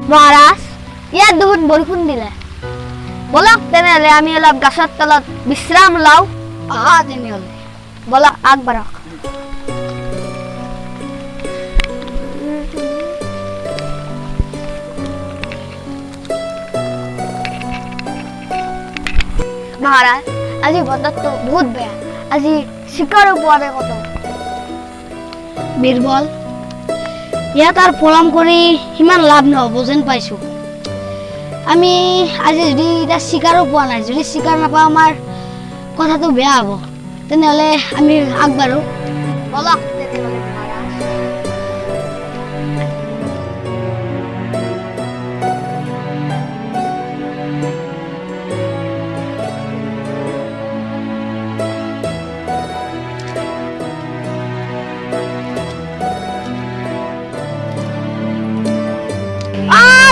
মহাৰাজ ইয়াত বহুত বৰষুণ দিলে বলক তেনেহলে আমি অলপ গাছৰ তলত বিশ্ৰাম লওঁ তেনেহলে বলক আগবাঢ়ক মহাৰাজ আজি বতৰটো বহুত বেয়া আজি শিকাৰো পোৱা নাই কত বীৰবল ইয়াত আৰু পলম কৰি সিমান লাভ নহ'ব যেন পাইছো আমি আজি যদি এটা শিকাৰো পোৱা নাই যদি শিকাৰ নাপাওঁ আমাৰ কথাটো বেয়া হ'ব তেনেহলে আমি আগবাঢ়ো বলক তেনেহলে মহাৰাজ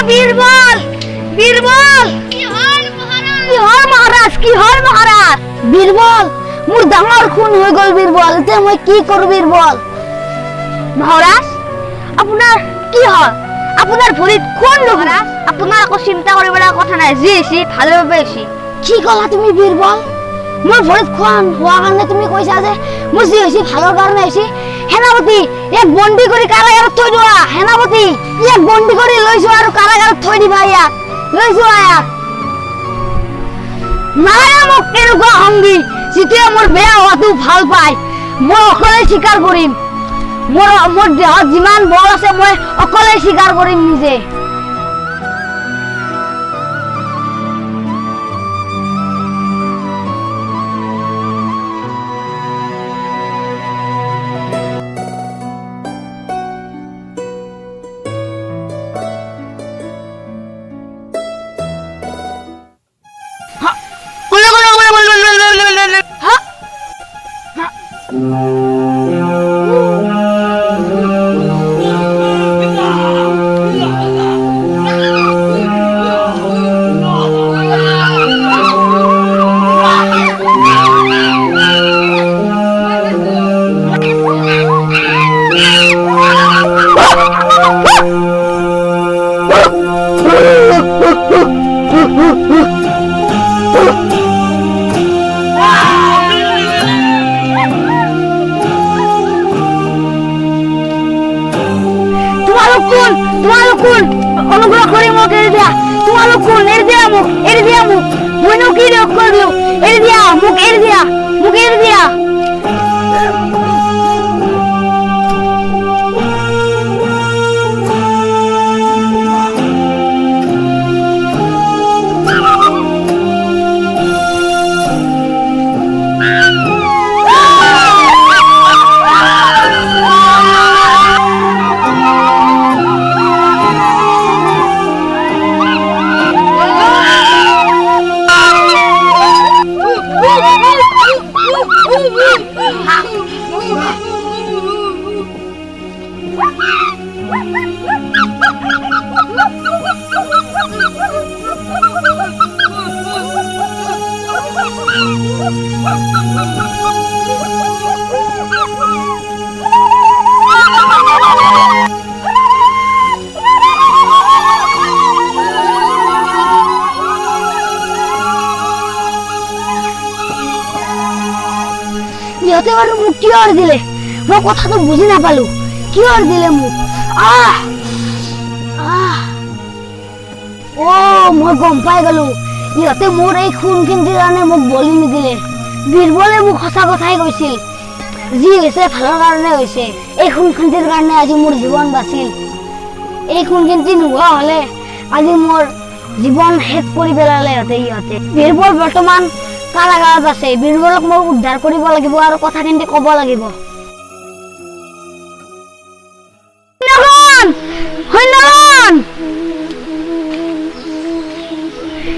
বীৰবল বীৰবল কি হল মহাৰাজ বীৰবল মোৰ ডাঙৰ খুন হৈ গল বীৰবল এতিয়া মই কি কৰো বীৰবল মহাৰাজ আপোনাৰ কি হল আপোনাৰ ভৰিত খুন মহাৰাজ আপোনাৰ একো চিন্তা কৰিবলা কথা নাই যি হৈছে ভালভাৱে হৈছে কি কলা তুমি বীৰবল মোৰ ভৰিত খুন হোৱা কাৰণে তুমি কৈছা যে মোৰ যি হৈছে ভালৰ কাৰণে হৈছে সেনাপতি এক বন্দী কৰি কাৰাগাৰত থৈ দিয়া সেনাপতি এক বন্দী কৰি লৈ যোৱা আৰু কাৰাগাৰত থৈ দিবা ইয়াক লৈ যোৱা ইয়াক নাই মোক কেনেকুৱা সংগী যিটোৱে মোৰ বেয়া হোৱাটো ভাল পায় মই অকলে স্বীকাৰ কৰিম মোৰ দেহত যিমান বল আছে মই অকলে স্বীকাৰ কৰিম নিজে অনুগ্রহ করে মোক এড়ি দিয়া তোমালোক কোন এড়ি দিয়া মোক মইনো কি রোগ করলো এড়ি দিয়া মোক এড়ি দিয়া ইহঁতে বাৰু মোক কিয় দিলে মই কথাটো বুজি নাপালো কিয় দিলে মোক মই গম পাই গলো ইহঁতে মোৰ এই খুনখিনিৰ কাৰণে মোক বলি নিদিলে বীৰবলে মোক সঁচা কথাই কৈছিল যি হৈছে ভালৰ কাৰণে হৈছে এই খুনখিনিৰ কাৰণে আজি মোৰ জীৱন বাচিল এই খুনখিনি নোহোৱা হলে আজি মোৰ জীৱন শেষ কৰি পেলালে ইহঁতে বীৰবল বৰ্তমান কাৰাগাৰত আছে বীৰবলক মই উদ্ধাৰ কৰিব লাগিব আৰু কথাখিনি ক'ব লাগিব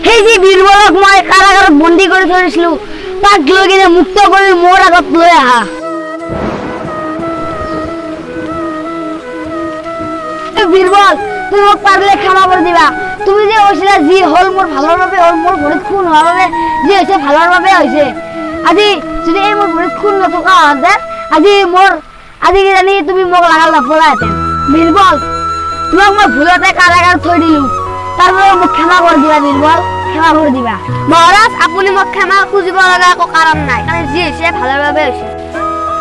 সেই যে বীৰবলক মই কাৰাগাৰত বন্দী কৰি থৈছিলো তাক লৈ কিনে মুক্ত কৰি মোৰ আগত লৈ আহা বীৰবল তুমি মোক পাৰিলে ক্ষমা কৰি দিবা তুমি যে কৈছিলা যি হল মোৰ ভালৰ বাবে হল মোৰ ভৰিত খুন হোৱাৰ বাবে যি হৈছে ভালৰ বাবে হৈছে আজি যদি এই মোৰ ভৰিত খুন নথকা হেঁতেন আজি কিজানি তুমি মোক লাগাল নপলাহেঁতেন বীৰবল তোমাক মই ভুলতে কাৰাগাৰত থৈ দিলো তাৰবাবে মোক ক্ষমা কৰি দিবা বীৰবল ক্ষমা কৰি দিবা মহাৰাজ আপুনি মোক ক্ষমা খুজিব লগা একো কাৰণ নাই কাৰণ যি হৈছে ভালৰ বাবে হৈছে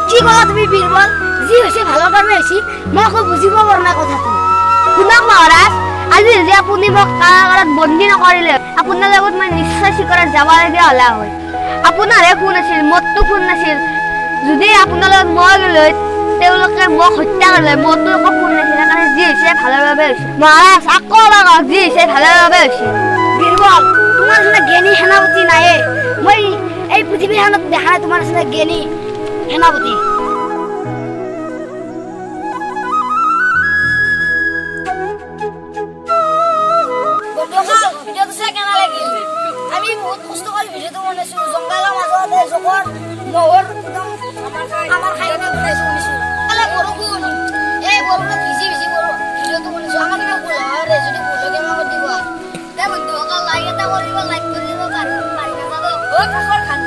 কি ক'লা তুমি বীৰবল যি হৈছে ভালৰ বাবে হৈছে মই একো বুজিব পৰা নাই কথাটো শুনক মহাৰাজ আজি যদি আপুনি মোক কাৰাগাৰত বন্দী নকৰিলে আপোনাৰ লগত মই নিশ্চয় চিকাৰত যাবলগীয়া হ'লা হয় আপোনাৰহে খুন আছিল মোৰতো খুন নাছিল যদি আপোনাৰ লগত মই গ'লো তেওঁলোকে মোক হত্যা কৰিলে মোৰতো একো খুন নাছিল সেইকাৰণে যি হৈছে ভালৰ বাবে হৈছে মহাৰাজ আকৌ লাগক যি হৈছে ভালৰ বাবে হৈছে বীৰবল তোমাৰ নিচিনা জ্ঞানী সেনাপতি নাই মই এই পৃথিৱীখনত দেখা নাই তোমাৰ নিচিনা জ্ঞানী সেনাপতি আমি বহুত কষ্ট কৰি ভিডিঅ'টো বনাইছো জংগলৰ মাজতে জকৰ নহৰ একদম আমাৰ খাইতে বনাইছো অলপ বৰষুণ এই বৰষুণত ভিজি ভিজি ভিডিঅ'টো বনাইছো আমাৰ কিবা ভুল হয় যদি ভুলকে আমাক দিব দে বন্ধুসকল লাইক এটা কৰিব লাইক কৰি দিব পাৰি নাযাব কাষৰ খান